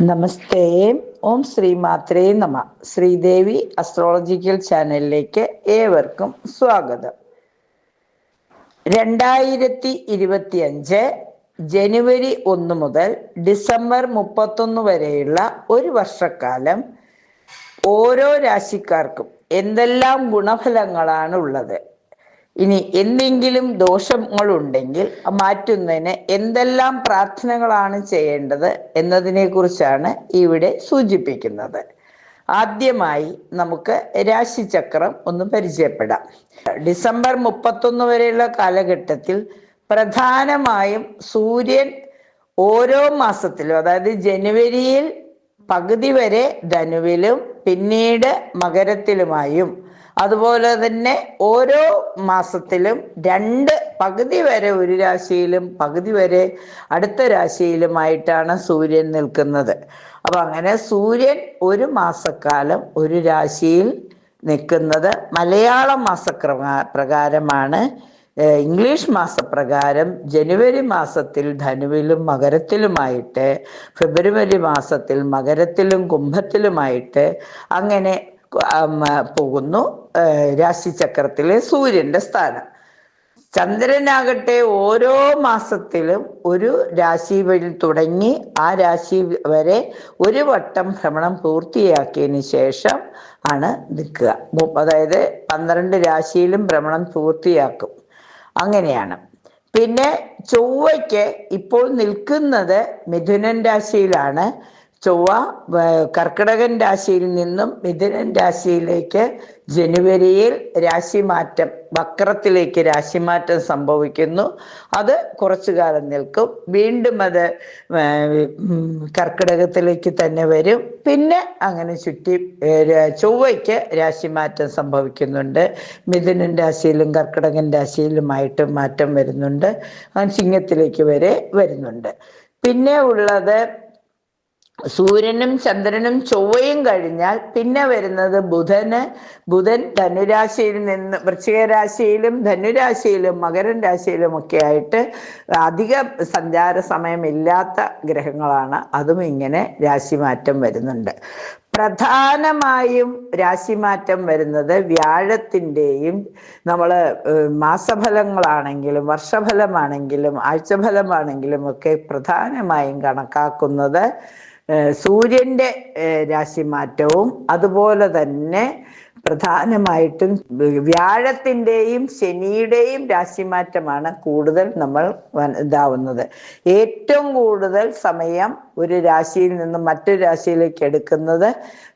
നമസ്തേ. ഓം ശ്രീ മാത്രേ നമ. ശ്രീദേവി അസ്ട്രോളജിക്കൽ ചാനലിലേക്ക് ഏവർക്കും സ്വാഗതം. 2025 ജനുവരി 1 മുതൽ ഡിസംബർ 31 വരെയുള്ള ഒരു വർഷക്കാലം ഓരോ രാശിക്കാർക്കും എന്തെല്ലാം ഗുണഫലങ്ങളാണ് ഉള്ളത്, ഇനി എന്തെങ്കിലും ദോഷങ്ങളുണ്ടെങ്കിൽ മാറ്റുന്നതിന് എന്തെല്ലാം പ്രാർത്ഥനകളാണ് ചെയ്യേണ്ടത് എന്നതിനെ കുറിച്ചാണ് ഇവിടെ സൂചിപ്പിക്കുന്നത്. ആദ്യമായി നമുക്ക് രാശിചക്രം ഒന്ന് പരിചയപ്പെടാം. ഡിസംബർ 31 വരെയുള്ള കാലഘട്ടത്തിൽ പ്രധാനമായും സൂര്യൻ ഓരോ മാസത്തിലും, അതായത് ജനുവരിയിൽ പകുതി വരെ ധനുവിലും പിന്നീട് മകരത്തിലുമായും, അതുപോലെ തന്നെ ഓരോ മാസത്തിലും പകുതി വരെ ഒരു രാശിയിലും പകുതി വരെ അടുത്ത രാശിയിലുമായിട്ടാണ് സൂര്യൻ നിൽക്കുന്നത്. അപ്പൊ അങ്ങനെ സൂര്യൻ ഒരു മാസക്കാലം ഒരു രാശിയിൽ നിൽക്കുന്നത് മലയാള പ്രകാരമാണ്. ഇംഗ്ലീഷ് മാസപ്രകാരം ജനുവരി മാസത്തിൽ ധനുവിലും മകരത്തിലുമായിട്ട്, ഫെബ്രുവരി മാസത്തിൽ മകരത്തിലും കുംഭത്തിലുമായിട്ട് അങ്ങനെ പോകുന്നു രാശിചക്രത്തിലെ സൂര്യന്റെ സ്ഥാനം. ചന്ദ്രനാകട്ടെ ഓരോ മാസത്തിലും ഒരു രാശിയിൽ തുടങ്ങി ആ രാശി വരെ ഒരു വട്ടം ഭ്രമണം പൂർത്തിയാക്കിയതിന് ശേഷം ആണ് നിൽക്കുക. അതായത് 12 രാശിയിലും ഭ്രമണം പൂർത്തിയാക്കും. അങ്ങനെയാണ്. പിന്നെ ചൊവ്വയ്ക്ക് ഇപ്പോൾ നിൽക്കുന്നത് മിഥുനൻ രാശിയിലാണ്. ചൊവ്വ കർക്കിടകൻ രാശിയിൽ നിന്നും മിഥുനൻ രാശിയിലേക്ക് ജനുവരിയിൽ രാശിമാറ്റം, വക്രത്തിലേക്ക് രാശിമാറ്റം സംഭവിക്കുന്നു. അത് കുറച്ചു കാലം നിൽക്കും, വീണ്ടും അത് കർക്കിടകത്തിലേക്ക് തന്നെ വരും. പിന്നെ അങ്ങനെ ചുറ്റി ചൊവ്വയ്ക്ക് രാശിമാറ്റം സംഭവിക്കുന്നുണ്ട്. മിഥുനൻ രാശിയിലും കർക്കിടകൻ രാശിയിലുമായിട്ട് മാറ്റം വരുന്നുണ്ട്. ചിങ്ങത്തിലേക്ക് വരെ വരുന്നുണ്ട്. പിന്നെ ഉള്ളത് സൂര്യനും ചന്ദ്രനും ചൊവ്വയും കഴിഞ്ഞാൽ പിന്നെ വരുന്നത് ബുധൻ ധനുരാശിയിൽ നിന്ന് വൃശ്ചിക രാശിയിലും ധനുരാശിയിലും മകരൻ രാശിയിലും ഒക്കെ ആയിട്ട് അധിക സഞ്ചാര സമയമില്ലാത്ത ഗ്രഹങ്ങളാണ്. അതും ഇങ്ങനെ രാശിമാറ്റം വരുന്നുണ്ട്. പ്രധാനമായും രാശിമാറ്റം വരുന്നത് വ്യാഴത്തിൻ്റെയും, നമ്മൾ മാസഫലങ്ങളാണെങ്കിലും വർഷഫലമാണെങ്കിലും ആഴ്ചഫലമാണെങ്കിലും ഒക്കെ പ്രധാനമായും കണക്കാക്കുന്നത് സൂര്യന്റെ രാശിമാറ്റവും അതുപോലെ തന്നെ പ്രധാനമായിട്ടും വ്യാഴത്തിൻ്റെയും ശനിയുടെയും രാശിമാറ്റമാണ് കൂടുതൽ നമ്മൾ ഇതാവുന്നത്. ഏറ്റവും കൂടുതൽ സമയം ഒരു രാശിയിൽ നിന്ന് മറ്റൊരു രാശിയിലേക്ക് എടുക്കുന്നത്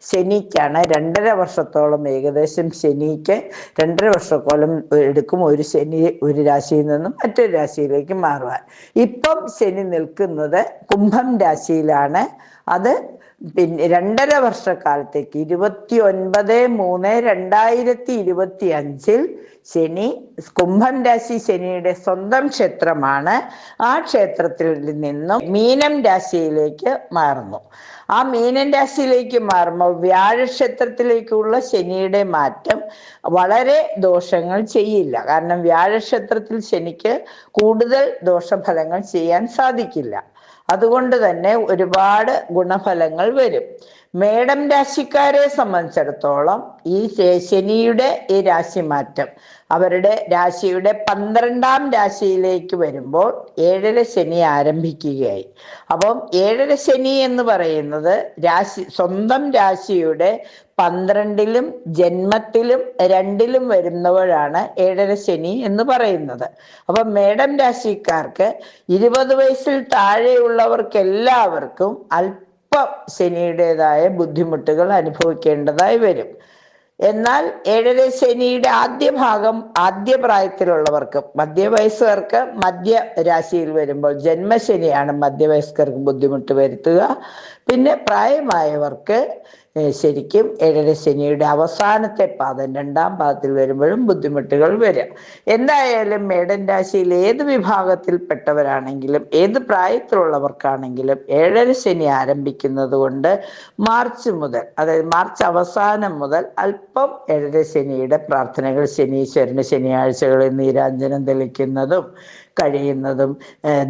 ശനിക്കാണ്. 2.5 വർഷത്തോളം ഏകദേശം ശനിക്ക് 2.5 വർഷത്തോളം എടുക്കും ഒരു രാശിയിൽ നിന്നും മറ്റൊരു രാശിയിലേക്ക് മാറുവാൻ. ഇപ്പം ശനി നിൽക്കുന്നത് കുംഭം രാശിയിലാണ്. അത് പിന്നെ 2.5 വർഷക്കാലത്തേക്ക് 29/3/2025 ശനി കുംഭം രാശി ശനിയുടെ സ്വന്തം ക്ഷേത്രമാണ്. ആ ക്ഷേത്രത്തിൽ നിന്നും മീനം രാശിയിലേക്ക് മാറുന്നു. ആ മീനൻ രാശിയിലേക്ക് മാറുമ്പോൾ വ്യാഴക്ഷേത്രത്തിലേക്കുള്ള ശനിയുടെ മാറ്റം വളരെ ദോഷങ്ങൾ ചെയ്യില്ല. കാരണം വ്യാഴക്ഷേത്രത്തിൽ ശനിക്ക് കൂടുതൽ ദോഷഫലങ്ങൾ ചെയ്യാൻ സാധിക്കില്ല. അതുകൊണ്ട് തന്നെ ഒരുപാട് ഗുണഫലങ്ങൾ വരും. മേടം രാശിക്കാരെ സംബന്ധിച്ചിടത്തോളം ഈ ശനിയുടെ ഈ രാശിമാറ്റം അവരുടെ രാശിയുടെ 12ാം രാശിയിലേക്ക് വരുമ്പോൾ 7ര ശനി ആരംഭിക്കുകയായി. അപ്പം 7ര ശനി എന്ന് പറയുന്നത് സ്വന്തം രാശിയുടെ 12ലും ജന്മത്തിലും 2ലും വരുന്നവരാണ് 7ര ശനി എന്ന് പറയുന്നത്. അപ്പം മേടം രാശിക്കാർക്ക് 20 വയസ്സിൽ താഴെയുള്ളവർക്കെല്ലാവർക്കും അല്പം ശനിയുടേതായ ബുദ്ധിമുട്ടുകൾ അനുഭവിക്കേണ്ടതായി വരും. എന്നാൽ 7ര ശനിയുടെ ആദ്യ പ്രായത്തിലുള്ളവർക്ക്, മധ്യവയസ്കർക്ക് മധ്യ രാശിയിൽ വരുമ്പോൾ ജന്മശനിയാണ് മധ്യവയസ്കർക്ക് ബുദ്ധിമുട്ട് വരുത്തുക. പിന്നെ പ്രായമായവർക്ക് ശരിക്കും 7ര ശനിയുടെ അവസാനത്തെ പാദം 2ാം പാദത്തിൽ വരുമ്പോഴും ബുദ്ധിമുട്ടുകൾ വരും. എന്തായാലും മേടൻ രാശിയിൽ ഏത് വിഭാഗത്തിൽപ്പെട്ടവരാണെങ്കിലും ഏത് പ്രായത്തിലുള്ളവർക്കാണെങ്കിലും 7ര ശനി ആരംഭിക്കുന്നത് കൊണ്ട് മാർച്ച് മുതൽ, അതായത് മാർച്ച് അവസാനം മുതൽ അല്പം 7ര ശനിയുടെ പ്രാർത്ഥനകൾ, ശനീശ്വരന് ശനിയാഴ്ചകളിൽ നീരാഞ്ജനം തെളിക്കുന്നതും കഴിയുന്നതും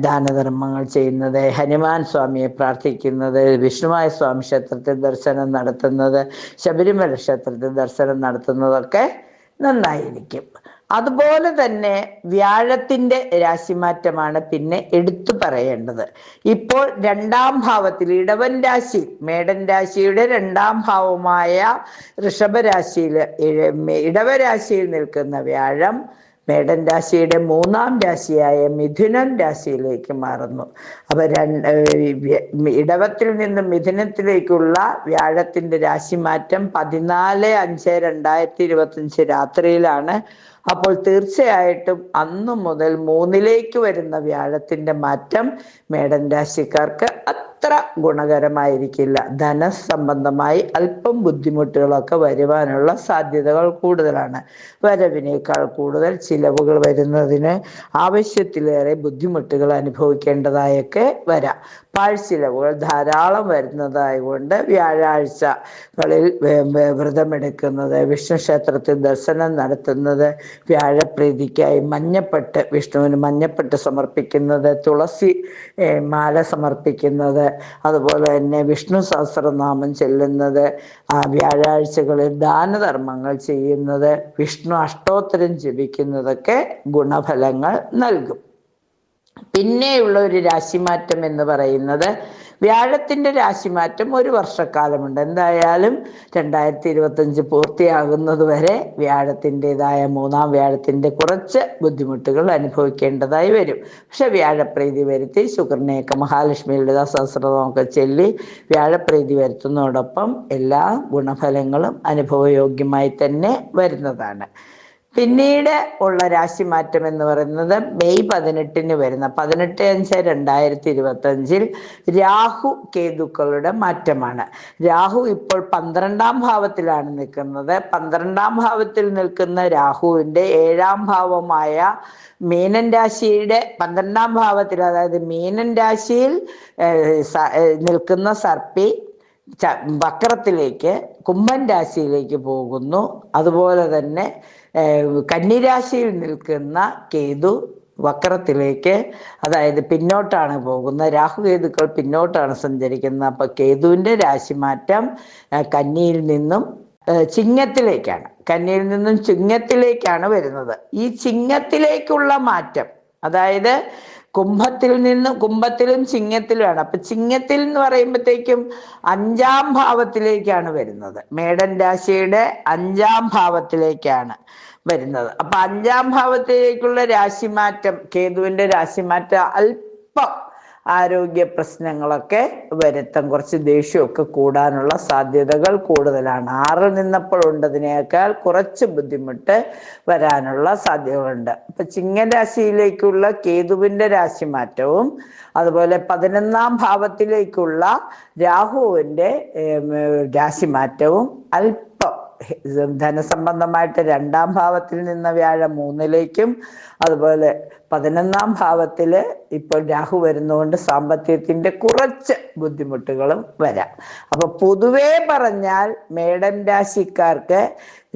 ദാനധർമ്മങ്ങൾ ചെയ്യുന്നത്, ഹനുമാൻ സ്വാമിയെ പ്രാർത്ഥിക്കുന്നത്, വിഷ്ണുമായ സ്വാമി ക്ഷേത്രത്തിൽ ദർശനം നടത്തുന്നത്, ശബരിമല ക്ഷേത്രത്തിൽ ദർശനം നടത്തുന്നതൊക്കെ നന്നായിരിക്കും. അതുപോലെ തന്നെ വ്യാഴത്തിന്റെ രാശിമാറ്റമാണ് പിന്നെ എടുത്തു പറയേണ്ടത്. ഇപ്പോൾ രണ്ടാം ഭാവത്തിൽ ഇടവൻ രാശി, മേടൻ രാശിയുടെ രണ്ടാം ഭാവമായ ഋഷഭരാശിയിൽ ഇടവരാശിയിൽ നിൽക്കുന്ന വ്യാഴം മേടൻ രാശിയുടെ മൂന്നാം രാശിയായ മിഥുനൻ രാശിയിലേക്ക് മാറുന്നു. അപ്പൊ ഇടവത്തിൽ നിന്ന് മിഥുനത്തിലേക്കുള്ള വ്യാഴത്തിന്റെ രാശിമാറ്റം 14/5/2025 രാത്രിയിലാണ്. അപ്പോൾ തീർച്ചയായിട്ടും അന്നു മുതൽ 3ലേക്ക് വരുന്ന വ്യാഴത്തിന്റെ മാറ്റം മേടൻ രാശിക്കാർക്ക് അത്ര ഗുണകരമായിരിക്കില്ല. ധനസംബന്ധമായി അല്പം ബുദ്ധിമുട്ടുകളൊക്കെ വരുവാനുള്ള സാധ്യതകൾ കൂടുതലാണ്. വരവിനേക്കാൾ കൂടുതൽ ചിലവുകൾ വരുന്നതിന് ആവശ്യത്തിലേറെ ബുദ്ധിമുട്ടുകൾ അനുഭവിക്കേണ്ടതായൊക്കെ വരാം. പാഴ്ചിലവുകൾ ധാരാളം വരുന്നതായതുകൊണ്ട് വ്യാഴാഴ്ചകളിൽ വ്രതമെടുക്കുന്നത്, വിഷ്ണു ക്ഷേത്രത്തിൽ ദർശനം നടത്തുന്നത്, വ്യാഴപ്രീതിക്കായി മഞ്ഞപ്പെട്ട് വിഷ്ണുവിന് മഞ്ഞപ്പെട്ട് സമർപ്പിക്കുന്നത്, തുളസി മാല സമർപ്പിക്കുന്നത്, അതുപോലെ തന്നെ വിഷ്ണു സഹസ്രനാമം ചെല്ലുന്നത്, വ്യാഴാഴ്ചകളിൽ ദാനധർമ്മങ്ങൾ ചെയ്യുന്നത്, വിഷ്ണു അഷ്ടോത്തരം ജപിക്കുന്നതൊക്കെ ഗുണഫലങ്ങൾ നൽകും. പിന്നെയുള്ള ഒരു രാശിമാറ്റം എന്ന് പറയുന്നത് വ്യാഴത്തിന്റെ രാശിമാറ്റം 1 വർഷക്കാലമുണ്ട്. എന്തായാലും 2025 പൂർത്തിയാകുന്നത് വരെ വ്യാഴത്തിൻ്റെതായ മൂന്നാം വ്യാഴത്തിന്റെ കുറച്ച് ബുദ്ധിമുട്ടുകൾ അനുഭവിക്കേണ്ടതായി വരും. പക്ഷെ വ്യാഴപ്രീതി വരുത്തി ശുക്രനെയൊക്കെ മഹാലക്ഷ്മി ലളിതാ സഹസ്രനാമമൊക്കെ ചൊല്ലി വ്യാഴപ്രീതി വരുത്തുന്നതോടൊപ്പം എല്ലാ ഗുണഫലങ്ങളും അനുഭവയോഗ്യമായി തന്നെ വരുന്നതാണ്. പിന്നീട് ഉള്ള രാശിമാറ്റം എന്ന് പറയുന്നത് മെയ് 18 വരുന്ന 18/5/2025 രാഹു കേതുക്കളുടെ മാറ്റമാണ്. രാഹു ഇപ്പോൾ 12ാം ഭാവത്തിലാണ് നിൽക്കുന്നത്. 12ാം ഭാവത്തിൽ നിൽക്കുന്ന രാഹുവിൻ്റെ 7ാം ഭാവമായ മീനൻ രാശിയുടെ 12ാം ഭാവത്തിൽ, അതായത് മീനൻ രാശിയിൽ നിൽക്കുന്ന സർപ്പി വക്രത്തിലേക്ക് കുംഭൻ രാശിയിലേക്ക് പോകുന്നു. അതുപോലെ തന്നെ കന്നിരാശിയിൽ നിൽക്കുന്ന കേതു വക്രത്തിലേക്ക്, അതായത് പിന്നോട്ടാണ് പോകുന്നത്. രാഹുകേതുക്കൾ പിന്നോട്ടാണ് സഞ്ചരിക്കുന്നത്. അപ്പൊ കേതുവിന്റെ രാശിമാറ്റം കന്നിയിൽ നിന്നും ചിങ്ങത്തിലേക്കാണ്. കന്നിയിൽ നിന്നും ചിങ്ങത്തിലേക്കാണ് വരുന്നത്. ഈ ചിങ്ങത്തിലേക്കുള്ള മാറ്റം, അതായത് കുംഭത്തിലും ചിങ്ങത്തിലുമാണ്. അപ്പൊ ചിങ്ങത്തിൽ എന്ന് പറയുമ്പോഴത്തേക്കും 5ാം ഭാവത്തിലേക്കാണ് വരുന്നത്. മേടൻ രാശിയുടെ 5ാം ഭാവത്തിലേക്കാണ് വരുന്നത്. അപ്പൊ 5ാം ഭാവത്തിലേക്കുള്ള രാശിമാറ്റം, കേതുവിന്റെ രാശിമാറ്റം അല്പം ആരോഗ്യ പ്രശ്നങ്ങളൊക്കെ വരുത്താം. കുറച്ച് ദേഷ്യമൊക്കെ കൂടാനുള്ള സാധ്യതകൾ കൂടുതലാണ്. 6ൽ നിന്നപ്പോൾ ഉണ്ടതിനേക്കാൾ കുറച്ച് ബുദ്ധിമുട്ട് വരാനുള്ള സാധ്യതകളുണ്ട്. അപ്പൊ ചിങ്ങരാശിയിലേക്കുള്ള കേതുവിന്റെ രാശിമാറ്റവും അതുപോലെ 11ാം ഭാവത്തിലേക്കുള്ള രാഹുവിന്റെ രാശിമാറ്റവും അല്പം ധനസംബന്ധമായിട്ട് 2ാം ഭാവത്തിൽ നിന്ന് വ്യാഴം 3ലേക്കും, അതുപോലെ 11ാം ഭാവത്തില് ഇപ്പോൾ രാഹു വരുന്നതുകൊണ്ട് സാമ്പത്തികത്തിന്റെ കുറച്ച് ബുദ്ധിമുട്ടുകളും വരാം. അപ്പൊ പൊതുവേ പറഞ്ഞാൽ മേടൻ രാശിക്കാർക്ക്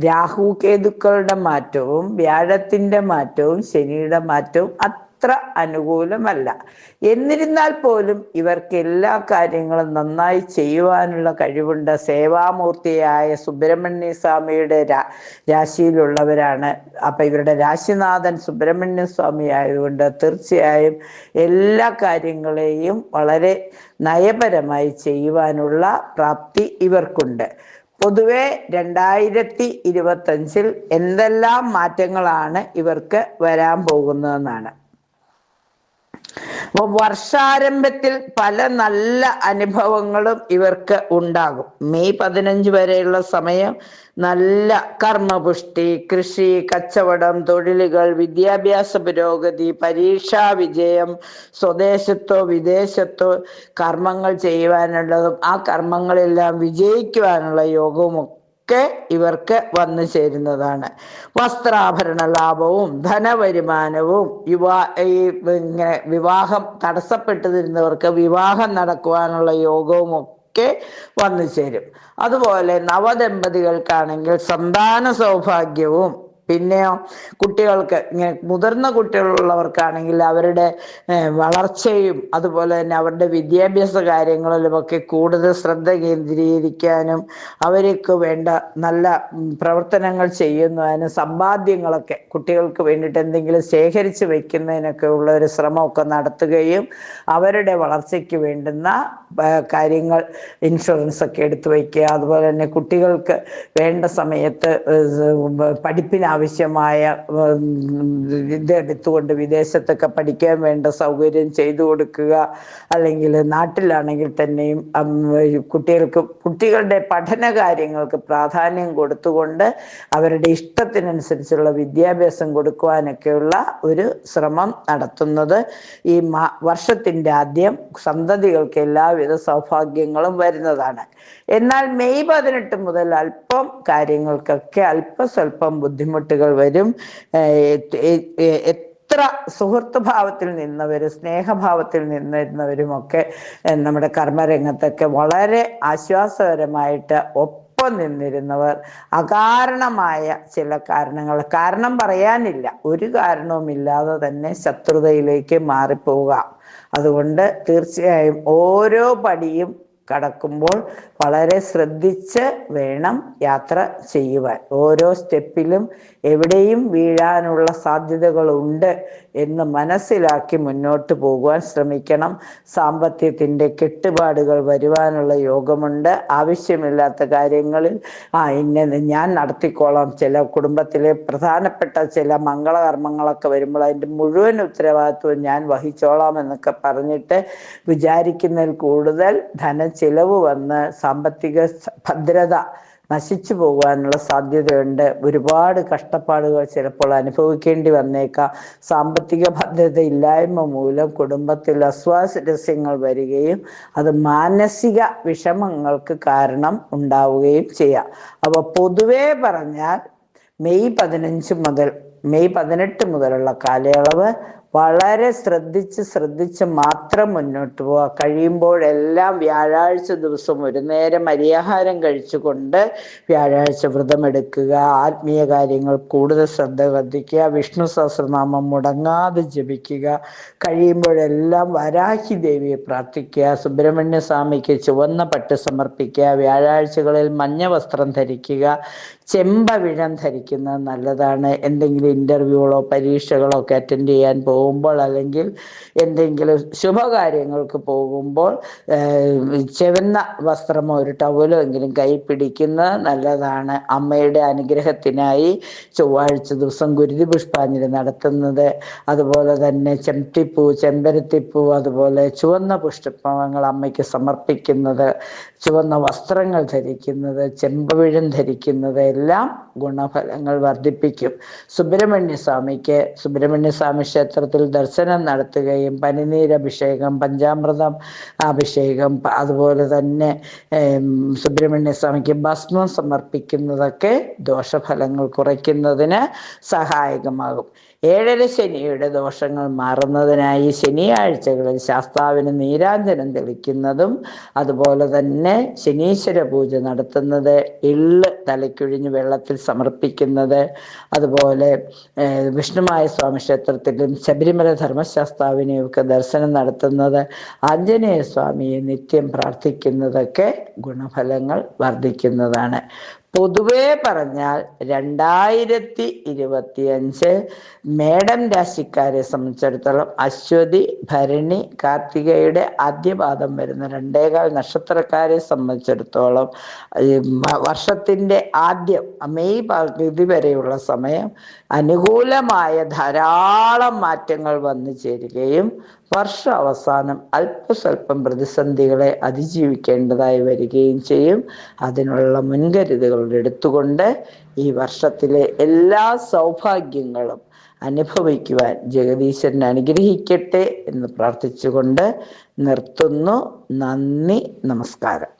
രാഹു കേതുക്കളുടെ മാറ്റവും വ്യാഴത്തിന്റെ മാറ്റവും ശനിയുടെ മാറ്റവും അത്ര അനുകൂലമല്ല. എന്നിരുന്നാൽ പോലും ഇവർക്ക് എല്ലാ കാര്യങ്ങളും നന്നായി ചെയ്യുവാനുള്ള കഴിവുണ്ട്. സേവാമൂർത്തിയായ സുബ്രഹ്മണ്യ സ്വാമിയുടെ രാശിയിലുള്ളവരാണ്. അപ്പൊ ഇവരുടെ രാശിനാഥൻ സുബ്രഹ്മണ്യ സ്വാമി ആയതുകൊണ്ട് തീർച്ചയായും എല്ലാ കാര്യങ്ങളെയും വളരെ നയപരമായി ചെയ്യുവാനുള്ള പ്രാപ്തി ഇവർക്കുണ്ട്. പൊതുവെ 2025 എന്തെല്ലാം മാറ്റങ്ങളാണ് ഇവർക്ക് വരാൻ പോകുന്നതെന്നാണ്. അപ്പൊ വർഷാരംഭത്തിൽ പല നല്ല അനുഭവങ്ങളും ഇവർക്ക് ഉണ്ടാകും. മെയ് 15 വരെയുള്ള സമയം നല്ല കർമ്മപുഷ്ടി, കൃഷി, കച്ചവടം, തൊഴിലുകൾ, വിദ്യാഭ്യാസ പുരോഗതി, പരീക്ഷാ വിജയം, സ്വദേശത്തോ വിദേശത്തോ കർമ്മങ്ങൾ ചെയ്യുവാനുള്ളതും ആ കർമ്മങ്ങളെല്ലാം വിജയിക്കുവാനുള്ള യോഗവും ഒക്കെ ഇവർക്ക് വന്നു ചേരുന്നതാണ്. വസ്ത്രാഭരണ ലാഭവും ധനവരുമാനവും ഇങ്ങനെ വിവാഹം തടസ്സപ്പെട്ടിരുന്നവർക്ക് വിവാഹം നടക്കുവാനുള്ള യോഗവും ഒക്കെ വന്നു ചേരും. അതുപോലെ നവദമ്പതികൾക്കാണെങ്കിൽ സന്താന സൗഭാഗ്യവും പിന്നെയോ കുട്ടികൾക്ക് ഇങ്ങനെ മുതിർന്ന കുട്ടികളുള്ളവർക്കാണെങ്കിൽ അവരുടെ വളർച്ചയും അതുപോലെ തന്നെ അവരുടെ വിദ്യാഭ്യാസ കാര്യങ്ങളിലുമൊക്കെ കൂടുതൽ ശ്രദ്ധ കേന്ദ്രീകരിക്കാനും അവർക്ക് വേണ്ട നല്ല പ്രവർത്തനങ്ങൾ ചെയ്യുന്നതിനും സമ്പാദ്യങ്ങളൊക്കെ കുട്ടികൾക്ക് വേണ്ടിയിട്ട് എന്തെങ്കിലും ശേഖരിച്ച് വയ്ക്കുന്നതിനൊക്കെ ഉള്ള ഒരു ശ്രമമൊക്കെ നടത്തുകയും അവരുടെ വളർച്ചയ്ക്ക് വേണ്ടുന്ന കാര്യങ്ങൾ ഇൻഷുറൻസ് ഒക്കെ എടുത്തു വയ്ക്കുക, അതുപോലെ തന്നെ കുട്ടികൾക്ക് വേണ്ട സമയത്ത് പഠിപ്പിനാവശ്യമായ ഇതെടുത്തുകൊണ്ട് വിദേശത്തൊക്കെ പഠിക്കാൻ വേണ്ട സൗകര്യം ചെയ്തു കൊടുക്കുക. അല്ലെങ്കിൽ നാട്ടിലാണെങ്കിൽ തന്നെയും കുട്ടികളുടെ പഠന കാര്യങ്ങൾക്ക് പ്രാധാന്യം കൊടുത്തുകൊണ്ട് അവരുടെ ഇഷ്ടത്തിനനുസരിച്ചുള്ള വിദ്യാഭ്യാസം കൊടുക്കുവാനൊക്കെയുള്ള ഒരു ശ്രമം നടത്തുന്നത് ഈ വർഷത്തിൻ്റെ ആദ്യം സന്തതികൾക്ക് എല്ലാവിധ സൗഭാഗ്യങ്ങളും വരുന്നതാണ്. എന്നാൽ മെയ് 18 മുതൽ അല്പം കാര്യങ്ങൾക്കൊക്കെ അല്പസ്വല്പം ബുദ്ധിമുട്ടുകൾ വരും. എത്ര സുഹൃത്ത് ഭാവത്തിൽ നിന്നവരും സ്നേഹഭാവത്തിൽ നിന്നിരുന്നവരുമൊക്കെ നമ്മുടെ കർമ്മരംഗത്തൊക്കെ വളരെ ആശ്വാസകരമായിട്ട് ഒപ്പം നിന്നിരുന്നവർ അകാരണമായ ചില കാരണം പറയാനില്ല, ഒരു കാരണവുമില്ലാതെ തന്നെ ശത്രുതയിലേക്ക് മാറിപ്പോവുക. അതുകൊണ്ട് തീർച്ചയായും ഓരോ പടിയും കടക്കുമ്പോൾ വളരെ ശ്രദ്ധിച്ച് വേണം യാത്ര ചെയ്യുവാൻ. ഓരോ സ്റ്റെപ്പിലും എവിടെയും വീഴാനുള്ള സാധ്യതകളുണ്ട് എന്ന് മനസ്സിലാക്കി മുന്നോട്ട് പോകുവാൻ ശ്രമിക്കണം. സാമ്പത്തികത്തിൻ്റെ കെട്ടുപാടുകൾ വരുവാനുള്ള യോഗമുണ്ട്. ആവശ്യമില്ലാത്ത കാര്യങ്ങളിൽ ഞാൻ നടത്തിക്കോളാം, ചില കുടുംബത്തിലെ പ്രധാനപ്പെട്ട ചില മംഗളകർമ്മങ്ങളൊക്കെ വരുമ്പോൾ അതിൻ്റെ മുഴുവൻ ഉത്തരവാദിത്വം ഞാൻ വഹിച്ചോളാം എന്നൊക്കെ പറഞ്ഞിട്ട് വിചാരിക്കുന്നതിൽ കൂടുതൽ ധനച്ചിലവ് വന്ന് സാമ്പത്തിക ഭദ്രത നശിച്ചു പോകാനുള്ള സാധ്യതയുണ്ട്. ഒരുപാട് കഷ്ടപ്പാടുകൾ ചിലപ്പോൾ അനുഭവിക്കേണ്ടി വന്നേക്കാം. സാമ്പത്തിക ഭദ്രത ഇല്ലായ്മ മൂലം കുടുംബത്തിൽ അസ്വാരസ്യങ്ങൾ വരികയും അത് മാനസിക വിഷമങ്ങൾക്ക് കാരണം ഉണ്ടാവുകയും ചെയ്യാം. അപ്പോൾ പൊതുവേ പറഞ്ഞാൽ മെയ് 18 മുതലുള്ള കാലയളവ് വളരെ ശ്രദ്ധിച്ച് മാത്രം മുന്നോട്ട് പോവുക. കഴിയുമ്പോഴെല്ലാം വ്യാഴാഴ്ച ദിവസം ഒരു നേരം അരിയാഹാരം കഴിച്ചുകൊണ്ട് വ്യാഴാഴ്ച വ്രതമെടുക്കുക. ആത്മീയ കാര്യങ്ങൾ കൂടുതൽ ശ്രദ്ധ വർദ്ധിക്കുക. വിഷ്ണു സഹസ്രനാമം മുടങ്ങാതെ ജപിക്കുക. കഴിയുമ്പോഴെല്ലാം വരാഹി ദേവിയെ പ്രാർത്ഥിക്കുക. സുബ്രഹ്മണ്യ സ്വാമിക്ക് ചുവന്ന പട്ട് സമർപ്പിക്കുക. വ്യാഴാഴ്ചകളിൽ മഞ്ഞ വസ്ത്രം ധരിക്കുക. ചെമ്പവിഴം ധരിക്കുന്നത് നല്ലതാണ്. എന്തെങ്കിലും ഇൻ്റർവ്യൂകളോ പരീക്ഷകളോ ഒക്കെ അറ്റൻഡ് ചെയ്യാൻ പോകുമ്പോൾ അല്ലെങ്കിൽ എന്തെങ്കിലും ശുഭകാര്യങ്ങൾക്ക് പോകുമ്പോൾ ചുവന്ന വസ്ത്രമോ ഒരു ടവലോ എങ്കിലും കൈ പിടിക്കുന്നത് നല്ലതാണ്. അമ്മയുടെ അനുഗ്രഹത്തിനായി ചൊവ്വാഴ്ച ദിവസം ഗുരുതി പുഷ്പാഞ്ജലി നടത്തുന്നത്, അതുപോലെ തന്നെ ചെമ്പരത്തിപ്പൂ, ചെമ്പരത്തിപ്പൂ, അതുപോലെ ചുവന്ന പുഷ്പങ്ങൾ അമ്മയ്ക്ക് സമർപ്പിക്കുന്നത്, ചുവന്ന വസ്ത്രങ്ങൾ ധരിക്കുന്നത്, ചെമ്പവിഴം ധരിക്കുന്നത് എല്ലാം ഗുണഫലങ്ങൾ വർദ്ധിപ്പിക്കും. സുബ്രഹ്മണ്യ സ്വാമി ക്ഷേത്രത്തിൽ ദർശനം നടത്തുകയും പനിനീരഭിഷേകം, പഞ്ചാമൃതം അഭിഷേകം, അതുപോലെ തന്നെ സുബ്രഹ്മണ്യ സ്വാമിക്ക് ഭസ്മം സമർപ്പിക്കുന്നതൊക്കെ ദോഷഫലങ്ങൾ കുറയ്ക്കുന്നതിന് സഹായകമാകും. 7 ശനിയുടെ ദോഷങ്ങൾ മാറുന്നതിനായി ശനിയാഴ്ചകളിൽ ശാസ്താവിന് നീരാഞ്ജനം തെളിക്കുന്നതും അതുപോലെ തന്നെ ശനീശ്വര പൂജ നടത്തുന്നത്, എള്ള് തലയ്ക്കൊഴിഞ്ഞ് വെള്ളത്തിൽ സമർപ്പിക്കുന്നത്, അതുപോലെ വിഷ്ണുമായ സ്വാമി ക്ഷേത്രത്തിലും ശബരിമല ധർമ്മശാസ്താവിനെയൊക്കെ ദർശനം നടത്തുന്നത്, ആഞ്ജനേയ സ്വാമിയെ നിത്യം പ്രാർത്ഥിക്കുന്നതൊക്കെ ഗുണഫലങ്ങൾ വർദ്ധിക്കുന്നതാണ്. പൊതുവേ പറഞ്ഞാൽ 2025 മേടം രാശിക്കാരെ സംബന്ധിച്ചിടത്തോളം അശ്വതി, ഭരണി, കാർത്തികയുടെ ആദ്യപാദം വരുന്ന 2.25 നക്ഷത്രക്കാരെ സംബന്ധിച്ചിടത്തോളം വർഷത്തിൻ്റെ ആദ്യം മെയ് പകുതി വരെയുള്ള സമയം അനുകൂലമായ ധാരാളം മാറ്റങ്ങൾ വന്നു ചേരുകയും വർഷ അവസാനം അല്പസ്വല്പം പ്രതിസന്ധികളെ അതിജീവിക്കേണ്ടതായി വരികയും ചെയ്യും. അതിനുള്ള മുൻകരുതലുകൾ എടുത്തുകൊണ്ട് ഈ വർഷത്തിലെ എല്ലാ സൗഭാഗ്യങ്ങളും അനുഭവിക്കുവാൻ ജഗദീശ്വരൻ അനുഗ്രഹിക്കട്ടെ എന്ന് പ്രാർത്ഥിച്ചുകൊണ്ട് നിർത്തുന്നു. നന്ദി, നമസ്കാരം.